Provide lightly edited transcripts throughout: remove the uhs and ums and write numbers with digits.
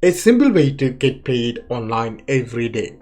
A simple way to get paid online every day.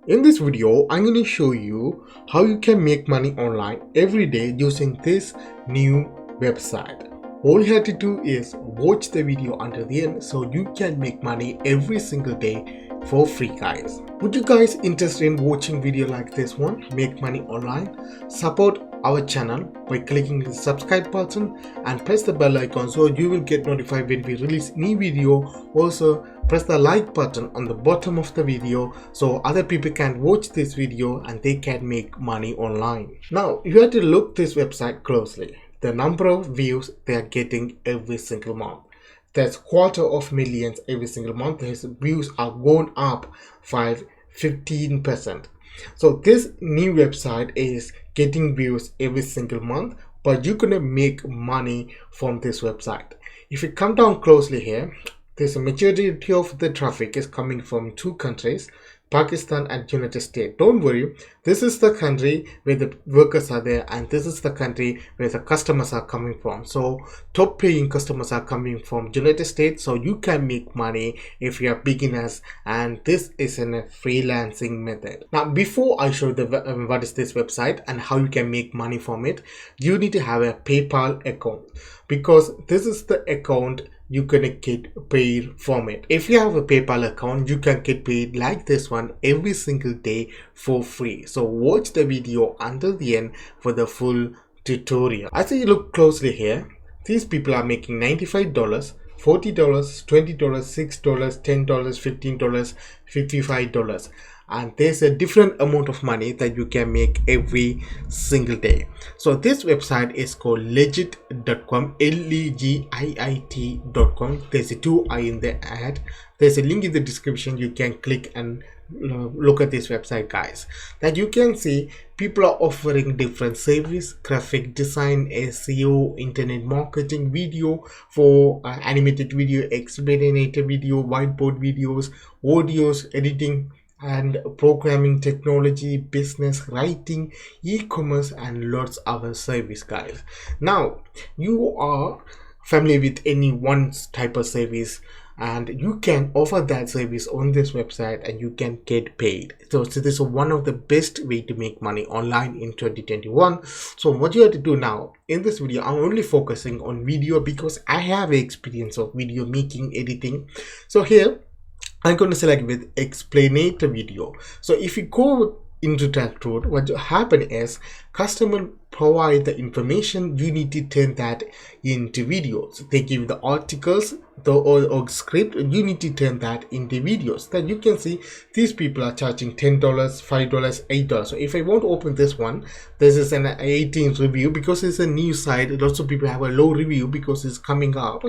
In this video, I'm going to show you how you can make money online every day using this new website. All you have to do is watch the video until the end so you can make money every single day for free, guys. Would you guys interested in watching video like this one, make money online? Support our channel by clicking the subscribe button and press the bell icon so you will get notified when we release new video. Also press the like button on the bottom of the video so other people can watch this video and they can make money online. Now you have to look this website closely. The number of views they are getting every single month. There's 250,000 every single month. His views are going up 15%. So this new website is getting views every single month, but you're gonna make money from this website. If you come down closely here, there's a majority of the traffic is coming from two countries, Pakistan and United States. Don't worry, this is the country where the workers are there and this is the country where the customers are coming from. So top paying customers are coming from United States, so you can make money if you are beginners, and this is in a freelancing method. Now before I show the what is this website and how you can make money from it, you need to have a PayPal account, because this is the account you're gonna get paid from it. If you have a PayPal account, you can get paid like this one every single day for free. So watch the video until the end for the full tutorial. As you look closely here, these people are making $95, $40, $20, $6, $10, $15, $55, and there's a different amount of money that you can make every single day. So this website is called legit.com, legit.com. There's a 2 I in the ad. There's a link in the description. You can click and look at this website, guys. That you can see people are offering different service: graphic design, SEO, internet marketing, video for animated video, explainer video, whiteboard videos, audios, editing and programming, technology, business, writing, e-commerce, and lots of other service, guys. Now you are familiar with any one type of service and you can offer that service on this website and you can get paid. So this is one of the best way to make money online in 2021. So what you have to do now in this video, I'm only focusing on video because I have experience of video making, editing. So here I'm going to select with explainer video. So if you go into that route, what will happen is customer provide the information, you need to turn that into videos. They give you the articles, or script, you need to turn that into videos. Then you can see these people are charging $10, $5, $8. So if I want to open this one, this is an 18 review because it's a new site. And also people have a low review because it's coming out.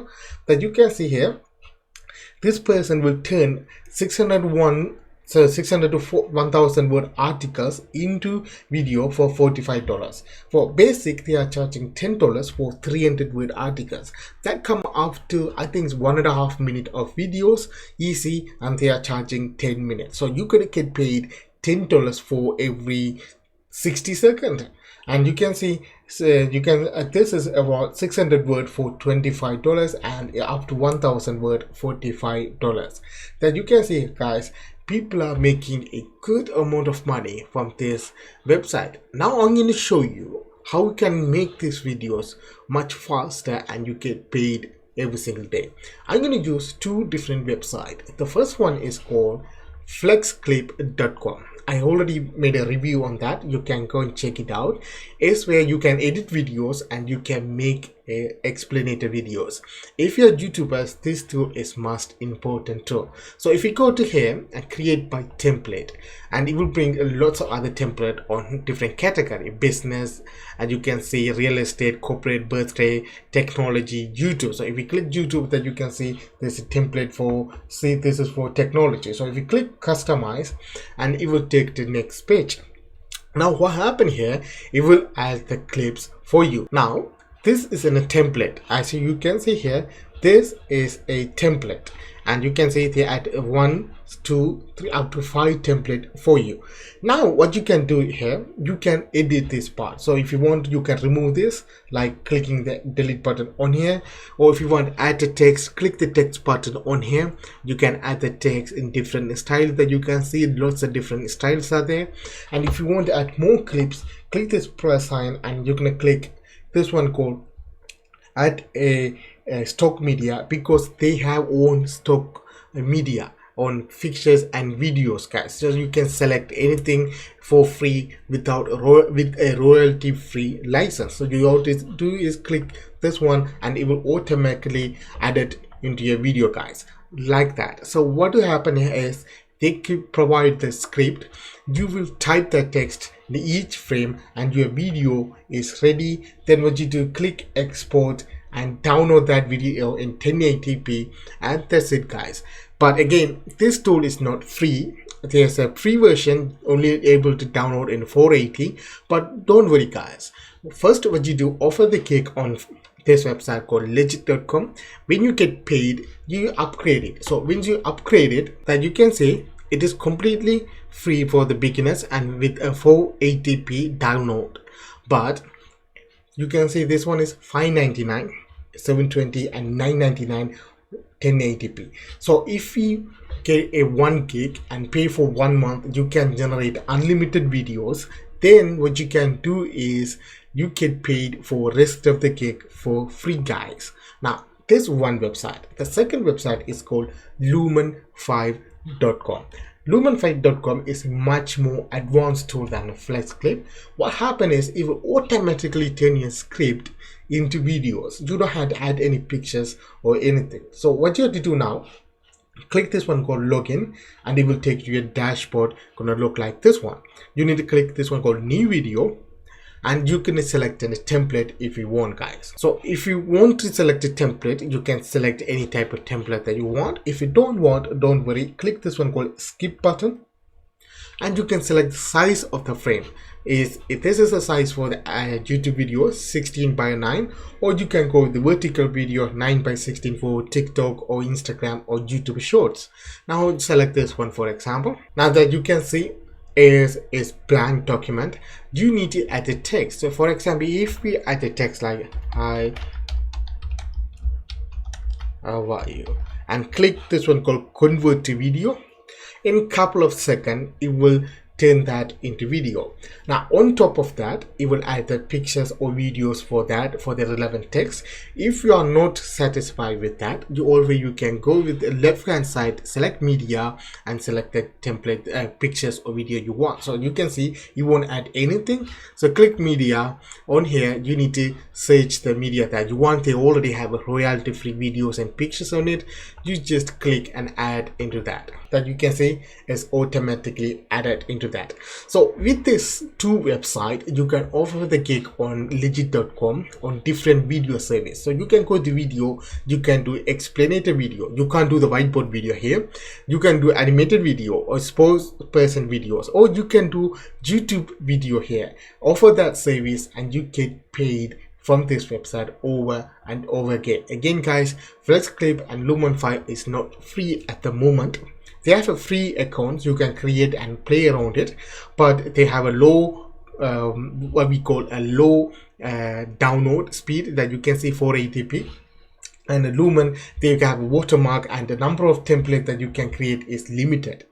That you can see here, this person will turn 600 to 1000 word articles into video for $45. For basic, they are charging $10 for 300 word articles. That come up to, I think, 1.5 minutes of videos, easy, and they are charging 10 minutes. So you could get paid $10 for every 60 seconds. And you can see, this is about 600 word for $25 and up to 1000 word $45. Then you can see, guys, people are making a good amount of money from this website. Now I'm going to show you how you can make these videos much faster and you get paid every single day. I'm going to use two different websites. The first one is called Flexclip.com. I already made a review on that. You can go and check it out. It's where you can edit videos and you can make explainer videos. If you're YouTubers, this tool is most important tool. So if you go to here and create by template, and it will bring lots of other template on different category, business, and you can see real estate, corporate, birthday, technology, YouTube. So if you click YouTube, then you can see there's a template for, see, this is for technology. So if you click customize, and it will take the next page. Now what happened here, it will add the clips for you. Now this is in a template. As you can see here, this is a template, and you can see they add 1, 2, 3 up to 5 template for you. Now what you can do here, you can edit this part. So if you want, you can remove this like clicking the delete button on here, or if you want to add the text, click the text button on here. You can add the text in different styles that you can see. Lots of different styles are there. And if you want to add more clips, click this plus sign and you're gonna click this one called add a stock media, because they have own stock media on pictures and videos, guys. So you can select anything for free without with a royalty free license. So you all do is click this one and it will automatically add it into your video, guys, like that. So what will happen here is they could provide the script. You will type the text in each frame and your video is ready. Then what you do, click export and download that video in 1080p, and that's it, guys. But again, this tool is not free. There's a free version only able to download in 480, but don't worry, guys. First, what you do, offer the cake on this website called legit.com. When you get paid, you upgrade it. So when you upgrade it, that you can say it is completely free for the beginners and with a 480p download. But you can see this one is $5.99, $720 and $9.99 1080p. So if you get a 1 gig and pay for 1 month, you can generate unlimited videos. Then what you can do is you get paid for rest of the gig for free, guys. Now this one website. The second website is called lumen5.com. lumen5.com is much more advanced tool than Flexclip. What happens is it will automatically turn your script into videos. You don't have to add any pictures or anything. So what you have to do now, click this one called login and it will take you to your dashboard. Gonna look like this one. You need to click this one called new video and you can select a template if you want, guys. So if you want to select a template, you can select any type of template that you want. If you don't want, don't worry, click this one called skip button and you can select the size of the frame. If this is the size for the YouTube video, 16:9, or you can go with the vertical video 9:16 for TikTok or Instagram or YouTube Shorts. Now select this one for example. Now that you can see is blank document, you need to add the text. So for example, if we add the text like hi, how are you, and click this one called convert to video, in a couple of seconds it will turn that into video. Now on top of that, it will add the pictures or videos for that, for the relevant text. If you are not satisfied with that, you can go with the left hand side, select media and select the template pictures or video you want. So you can see you won't add anything. So click media. On here you need to search the media that you want. They already have a royalty free videos and pictures on it. You just click and add into that. That you can see is automatically added into that. So with this two website, you can offer the gig on legit.com on different video service. So you can go to video, you can do explainator video. You can't do the whiteboard video here. You can do animated video or spokesperson person videos, or you can do YouTube video here. Offer that service and you get paid from this website over and over again. Again, guys, Flexclip and Lumen5 is not free at the moment. They have a free account you can create and play around it, but they have a low what we call a low download speed that you can see 480p. And the Lumen, they have a watermark and the number of templates that you can create is limited.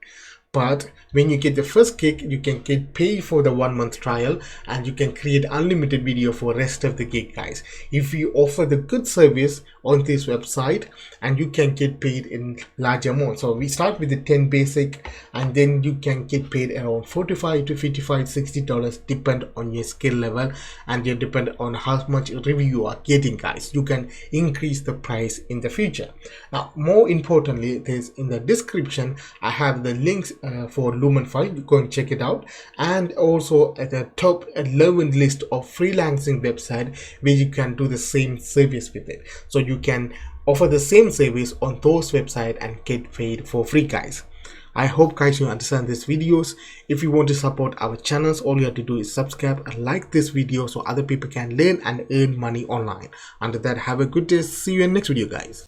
But when you get the first gig, you can get paid for the 1 month trial and you can create unlimited video for rest of the gig, guys. If you offer the good service on this website, and you can get paid in large amount. So we start with the 10 basic and then you can get paid around $45 to $55, $60 depend on your skill level, and it depend on how much review you are getting, guys. You can increase the price in the future. Now more importantly, there's in the description I have the links for Lumen5. You go and check it out, and also at the top 11 list of freelancing website where you can do the same service with it. So you can offer the same service on those websites and get paid for free, guys. I hope, guys, you understand these videos. If you want to support our channels, all you have to do is subscribe and like this video so other people can learn and earn money online. Until that, have a good day. See you in the next video, guys.